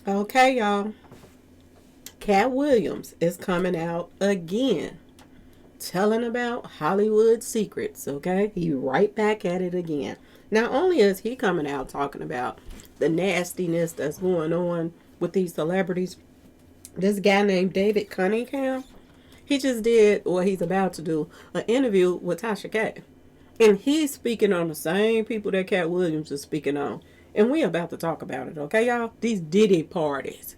Okay, y'all. Katt Williams is coming out again, telling about Hollywood secrets. Okay, he right back at it again. Not only is he coming out talking about the nastiness that's going on with these celebrities, this guy named David Cunningham, he just did, or he's about to do, an interview with Tasha K. And he's speaking on the same people that Katt Williams is speaking on. And we about to talk about it, okay, y'all? These Diddy parties.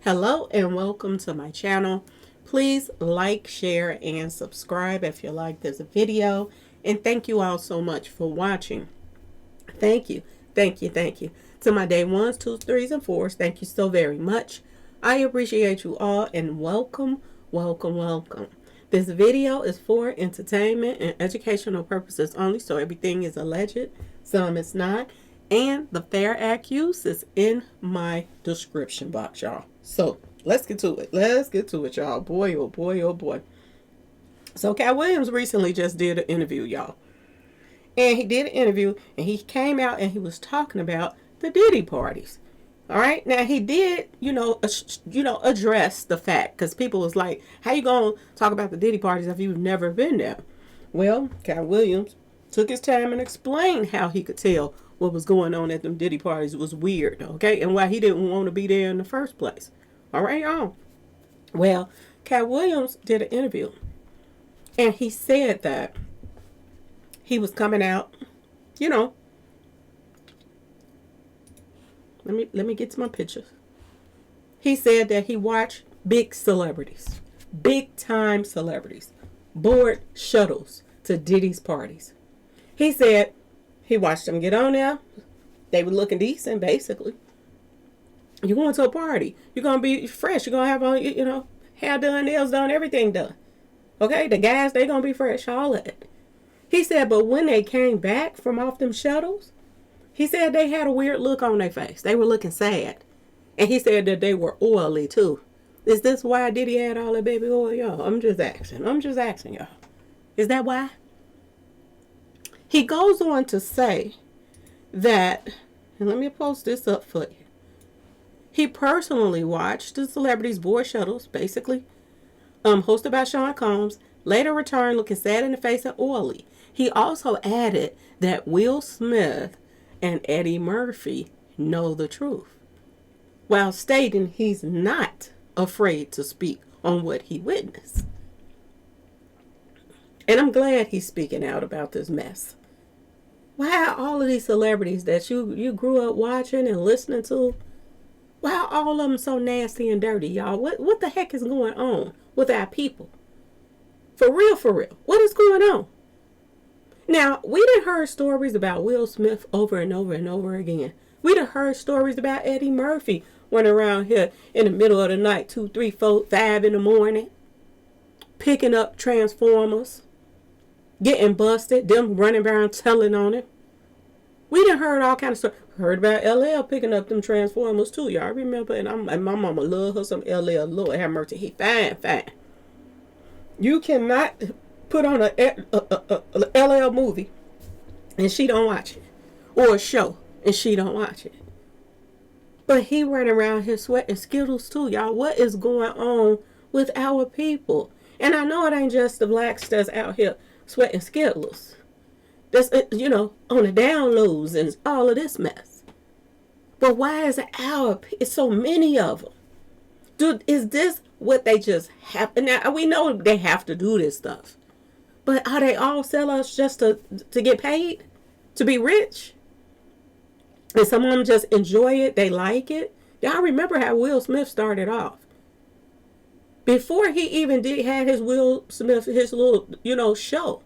Hello and welcome to my channel. Please like, share, and subscribe if you like this video. And thank you all so much for watching. Thank you, thank you, thank you. To my day ones, twos, threes, and fours, thank you so very much. I appreciate you all and welcome, welcome, welcome. This video is for entertainment and educational purposes only, so everything is alleged, some is not. And the fair accuse is in my description box, y'all. So let's get to it. Let's get to it, y'all. Boy, oh boy, oh boy. So Katt Williams recently just did an interview, y'all. And he did an interview and he came out and he was talking about the Diddy parties. All right. Now he did, address the fact, because people was like, how you going to talk about the Diddy parties if you've never been there? Well, Katt Williams took his time and explained how he could tell what was going on at them Diddy parties was weird, okay? And why he didn't want to be there in the first place. All right, y'all. Well, Katt Williams did an interview. And he said that he was coming out, let me get to my pictures. He said that he watched big celebrities, big time celebrities, board shuttles to Diddy's parties. He said he watched them get on there. They were looking decent, basically. You're going to a party. You're going to be fresh. You're going to have on, hair done, nails done, everything done. Okay? The guys, they're going to be fresh, all of it. He said, but when they came back from off them shuttles, he said they had a weird look on their face. They were looking sad. And he said that they were oily, too. Is this why Diddy had all that baby oil, y'all? I'm just asking, y'all. Is that why? He goes on to say that, and let me post this up for you. He personally watched the celebrities board shuttles, basically, hosted by Sean Combs, later returned looking sad in the face and oily. He also added that Will Smith and Eddie Murphy know the truth, while stating he's not afraid to speak on what he witnessed. And I'm glad he's speaking out about this mess. Why are all of these celebrities that you grew up watching and listening to, why are all of them so nasty and dirty, y'all? What the heck is going on with our people? For real, for real. What is going on? Now, we done heard stories about Will Smith over and over and over again. We done heard stories about Eddie Murphy running around here in the middle of the night, 2, 3, 4, 5 in the morning, picking up Transformers, getting busted, them running around telling on it. We done heard all kind of stuff. Heard about LL picking up them Transformers too. Y'all remember? And my mama love her some LL. Lord have mercy. He fine. You cannot put on a LL movie and she don't watch it. Or a show and she don't watch it. But he running around here sweating Skittles too, y'all. What is going on with our people? And I know it ain't just the blacks that's out here sweating Skittles. That's, on the downloads and all of this mess. But why is it's so many of them? Dude, is this what they just have? Now, we know they have to do this stuff. But are they all sellers just to get paid? To be rich? And some of them just enjoy it. They like it. Y'all remember how Will Smith started off. Before he even had his Will Smith, his little, show.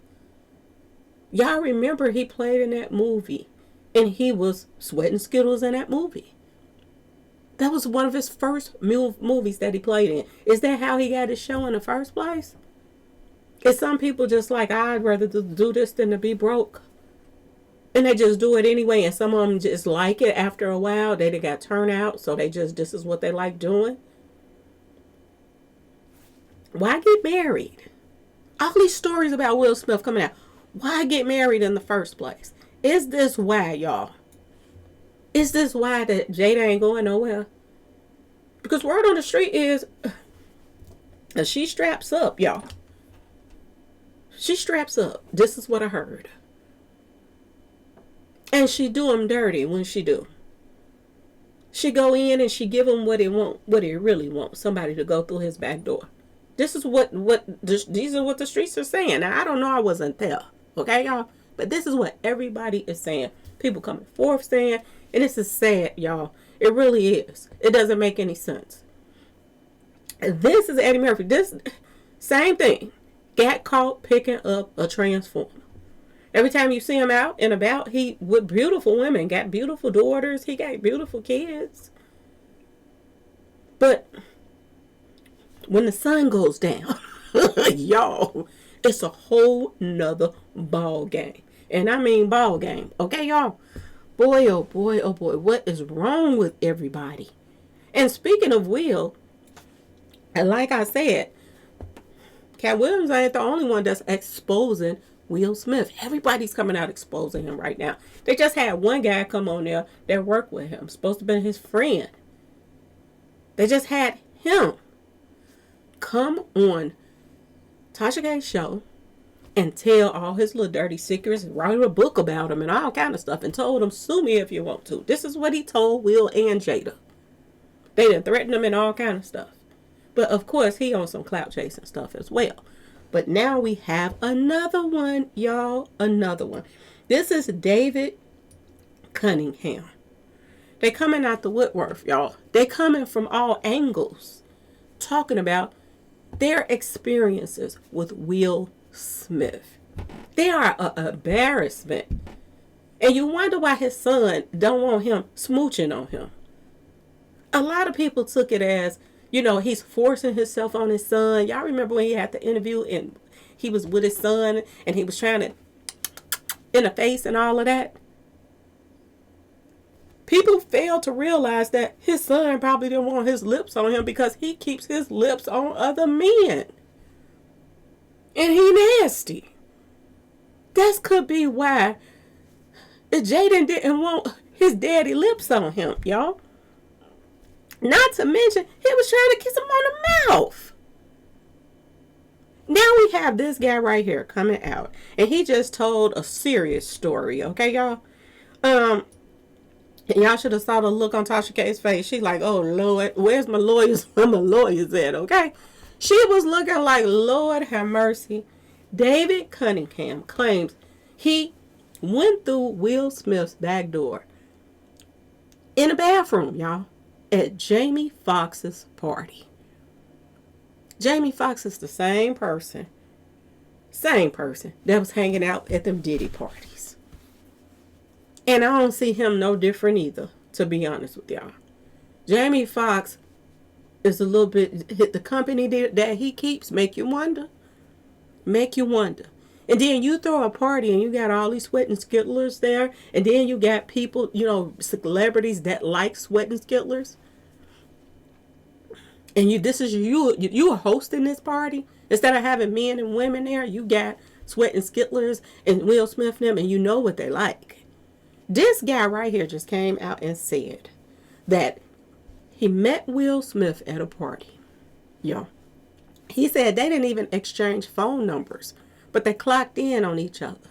Y'all remember he played in that movie. And he was sweating Skittles in that movie. That was one of his first movies that he played in. Is that how he got his show in the first place? Is some people just like, I'd rather do this than to be broke? And they just do it anyway. And some of them just like it after a while. They got turned out. So this is what they like doing. Why get married? All these stories about Will Smith coming out. Why get married in the first place? Is this why, y'all? Is this why that Jada ain't going nowhere? Because word on the street is she straps up, y'all. She straps up. This is what I heard. And she do him dirty when she do. She go in and she give him what he really wants. Somebody to go through his back door. This is these are what the streets are saying. Now, I don't know, I wasn't there. Okay, y'all? But this is what everybody is saying. People coming forth saying, and this is sad, y'all. It really is. It doesn't make any sense. This is Eddie Murphy. This same thing. Got caught picking up a transformer. Every time you see him out and about, he with beautiful women, got beautiful daughters, he got beautiful kids. But when the sun goes down, y'all, it's a whole nother ball game. And I mean ball game. Okay, y'all? Boy, oh boy, oh boy, what is wrong with everybody? And speaking of Will, and like I said, Katt Williams ain't the only one that's exposing Will Smith. Everybody's coming out exposing him right now. They just had one guy come on there that worked with him. Supposed to be his friend. They just had him come on Tasha K's show and tell all his little dirty secrets, write a book about him and all kind of stuff, and told him, sue me if you want to. This is what he told Will and Jada. They done threatened him and all kind of stuff. But of course, he on some clout chasing stuff as well. But now we have another one, y'all. Another one. This is David Cunningham. They coming out the woodwork, y'all. They coming from all angles, talking about their experiences with Will Smith. They are an embarrassment. And you wonder why his son don't want him smooching on him. A lot of people took it as, he's forcing himself on his son. Y'all remember when he had the interview and he was with his son and he was trying to in the face and all of that? People fail to realize that his son probably didn't want his lips on him because he keeps his lips on other men. And he nasty. That could be why Jaden didn't want his daddy lips on him, y'all. Not to mention, he was trying to kiss him on the mouth. Now we have this guy right here coming out. And he just told a serious story, okay, y'all? And y'all should have saw the look on Tasha K's face. She's like, oh, Lord, where's my lawyers? Where my lawyers at, okay? She was looking like, Lord have mercy. David Cunningham claims he went through Will Smith's back door in a bathroom, y'all, at Jamie Foxx's party. Jamie Foxx is the same person that was hanging out at them Diddy parties. And I don't see him no different either, to be honest with y'all. Jamie Foxx is a little bit, the company that he keeps make you wonder. Make you wonder. And then you throw a party and you got all these sweating skittlers there. And then you got people, celebrities that like sweating skittlers. And you are hosting this party. Instead of having men and women there, you got sweating skittlers and Will Smith and them, and you know what they like. This guy right here just came out and said that he met Will Smith at a party. Yo. He said they didn't even exchange phone numbers, but they clocked in on each other.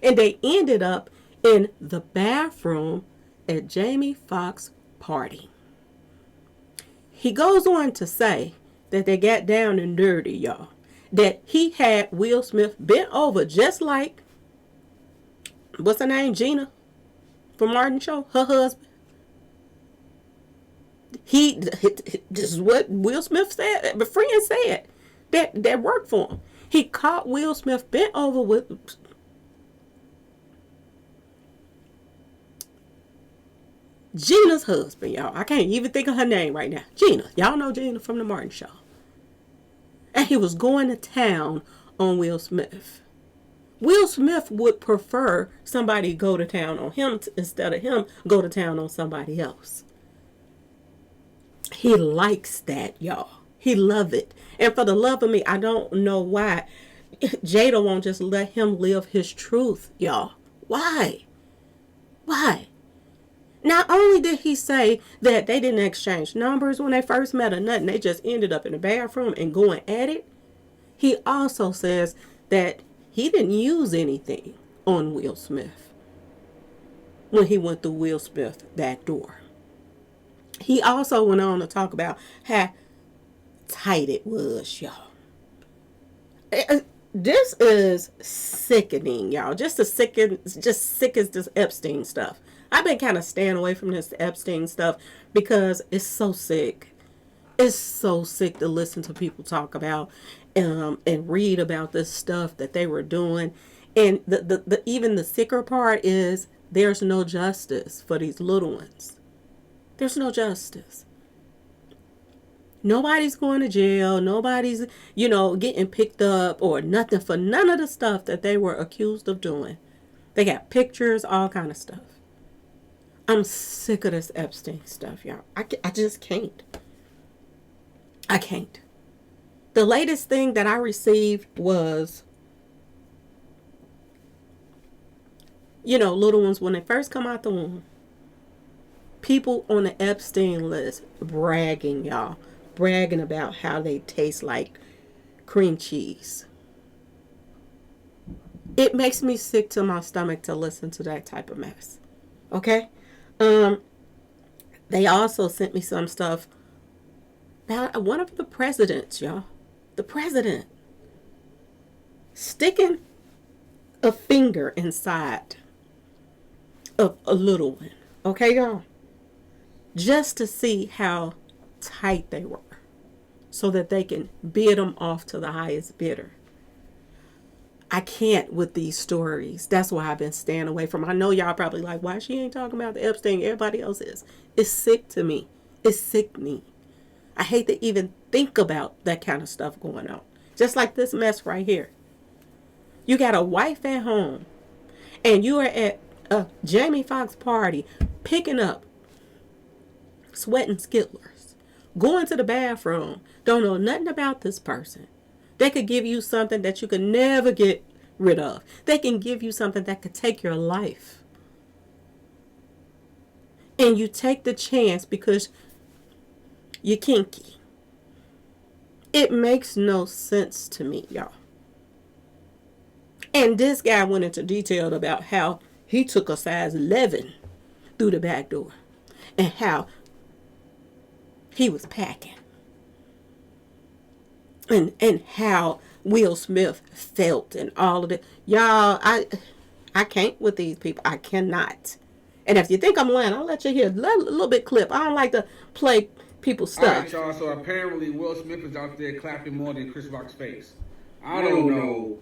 And they ended up in the bathroom at Jamie Foxx's party. He goes on to say that they got down and dirty, y'all. That he had Will Smith bent over just like, what's her name, Gina from Martin Show, her husband. This is what Will Smith said, the friend said, that worked for him. He caught Will Smith bent over with Gina's husband, y'all. I can't even think of her name right now. Gina. Y'all know Gina from the Martin Show. And he was going to town on Will Smith. Will Smith would prefer somebody go to town on him instead of him go to town on somebody else. He likes that, y'all. He love it. And for the love of me, I don't know why Jada won't just let him live his truth, y'all. Why? Not only did he say that they didn't exchange numbers when they first met or nothing, they just ended up in the bathroom and going at it. He also says that he didn't use anything on Will Smith when he went through Will Smith's back door. He also went on to talk about how tight it was, y'all. This is sickening, y'all. Just as sick as this Epstein stuff. I've been kind of staying away from this Epstein stuff because it's so sick. It's so sick to listen to people talk about and read about this stuff that they were doing. And the even the sicker part is there's no justice for these little ones. There's no justice. Nobody's going to jail. Nobody's, getting picked up or nothing for none of the stuff that they were accused of doing. They got pictures, all kind of stuff. I'm sick of this Epstein stuff, y'all. I just can't. I can't. The latest thing that I received was, little ones, when they first come out the womb, people on the Epstein list bragging, y'all. Bragging about how they taste like cream cheese. It makes me sick to my stomach to listen to that type of mess. Okay? They also sent me some stuff about one of the presidents, y'all. The president sticking a finger inside of a little one. Okay, y'all? Just to see how tight they were, so that they can bid them off to the highest bidder. I can't with these stories. That's why I've been staying away from. I know y'all probably like, why she ain't talking about the Epstein? Everybody else is. It's sick to me. It's sickening. I hate to even think about that kind of stuff going on. Just like this mess right here. You got a wife at home, and you are at a Jamie Foxx party, picking up sweating skittlers, going to the bathroom, don't know nothing about this person. They could give you something that you could never get rid of. They can give you something that could take your life. And you take the chance because you're kinky. It makes no sense to me, y'all. And this guy went into detail about how he took a size 11 through the back door. And how he was packing. And how Will Smith felt and all of it. Y'all, I can't with these people. I cannot. And if you think I'm lying, I'll let you hear a little bit clip. I don't like to play people's stuff. All right, y'all. So apparently Will Smith is out there clapping more than Chris Rock's face. I don't know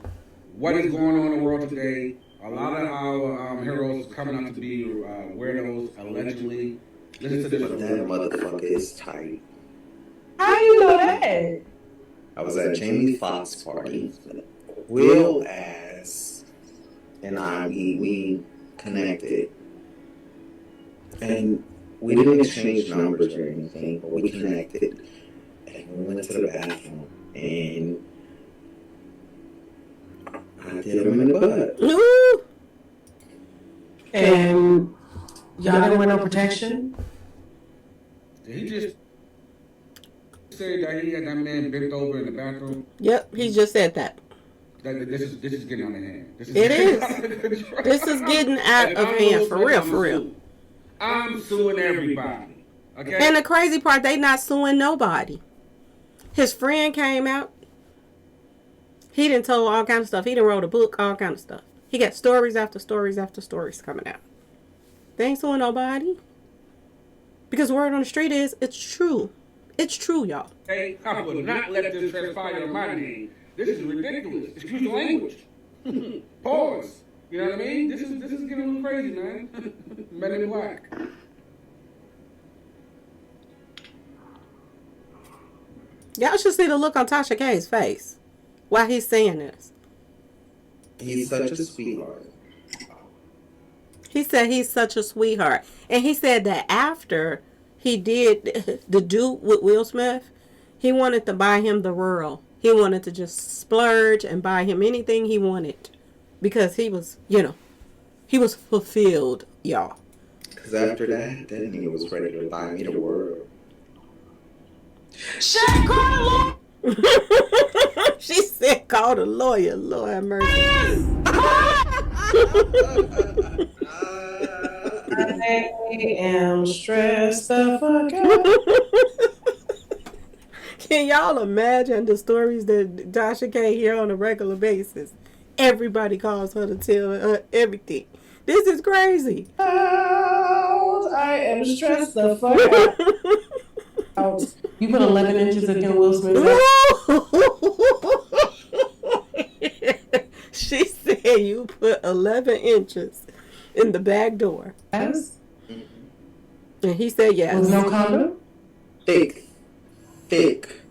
what is going on in the world today. A lot of our heroes coming out to be weirdos, allegedly. Listen to this. But that motherfucker is tight. How you know that? I was at Jamie Foxx party. Will as and I, we connected. And we didn't exchange numbers or anything, but we connected. And we went to the bathroom. And I did him in the butt. Ooh. And y'all didn't want no protection? Did he just say that he had that man bent over in the bathroom? Yep, he just said that. This is getting out of hand. It is. This is getting out of hand, for real, for real. I'm suing everybody. Okay. And the crazy part, they not suing nobody. His friend came out. He done told all kind of stuff. He done wrote a book, all kind of stuff. He got stories after stories after stories coming out. They ain't suing nobody. Because word on the street is, it's true. It's true, y'all. Hey, I will not let this transpire in my name. This is ridiculous. Excuse the language. Pause. You know what I mean? This is getting a little crazy, man. Men in Black. Y'all should see the look on Tasha K's face while he's saying this. He's such a sweetheart. He said he's such a sweetheart. And he said that after he did the do with Will Smith, he wanted to buy him the world. He wanted to just splurge and buy him anything he wanted. Because he was, he was fulfilled, y'all. Because after that nigga was ready to buy me the world. Shaq, call the lawyer. She said, call the lawyer. Lord have mercy. I am stressed the fuck out. Can y'all imagine the stories that Tasha K hear on a regular basis? Everybody calls her to tell her everything. This is crazy. I am stressed the fuck out. You put 11 inches in Will Smith. She said you put 11 inches in the back door. Yes. And he said yes. With no condom? Thick dick.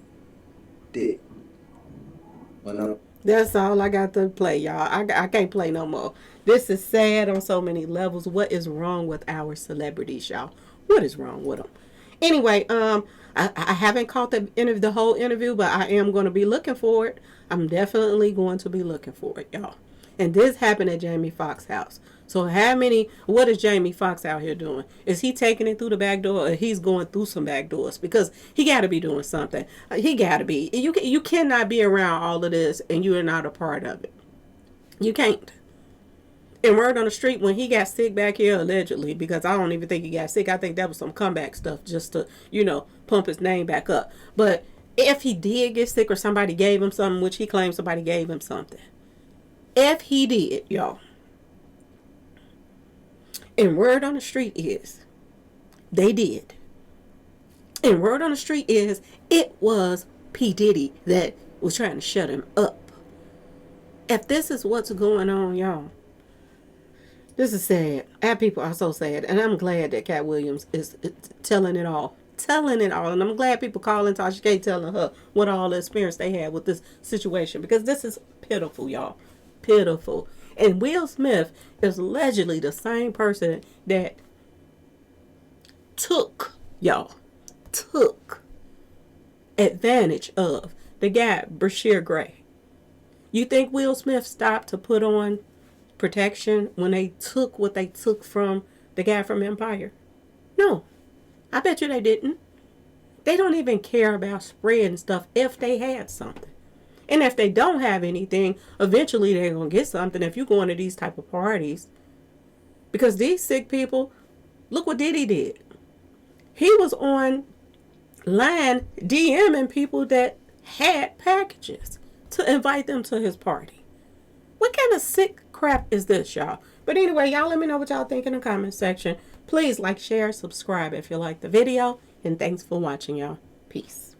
Well, no. That's all I got to play, y'all. I can't play no more. This is sad on so many levels. What is wrong with our celebrities, y'all? What is wrong with them? Anyway, I haven't caught the whole interview, but I am going to be looking for it. I'm definitely going to be looking for it, y'all. And this happened at Jamie Foxx's house. So what is Jamie Foxx out here doing? Is he taking it through the back door, or he's going through some back doors? Because he got to be doing something. He got to be. You cannot be around all of this and you are not a part of it. You can't. And word on the street, when he got sick back here, allegedly, because I don't even think he got sick. I think that was some comeback stuff just to, pump his name back up. But if he did get sick or somebody gave him something, which he claims somebody gave him something. If he did, y'all. And word on the street is, they did. And word on the street is, it was P. Diddy that was trying to shut him up. If this is what's going on, y'all, this is sad. Our people are so sad. And I'm glad that Katt Williams is telling it all. And I'm glad people calling Tasha K telling her what all the experience they had with this situation. Because this is pitiful, y'all. Pitiful. And Will Smith is allegedly the same person that took advantage of the guy, Brashear Gray. You think Will Smith stopped to put on protection when they took what they took from the guy from Empire? No. I bet you they didn't. They don't even care about spreading stuff if they had something. And if they don't have anything, eventually they're going to get something if you go into these type of parties. Because these sick people, look what Diddy did. He was on line DMing people that had packages to invite them to his party. What kind of sick crap is this, y'all? But anyway, y'all let me know what y'all think in the comment section. Please like, share, subscribe if you like the video. And thanks for watching, y'all. Peace.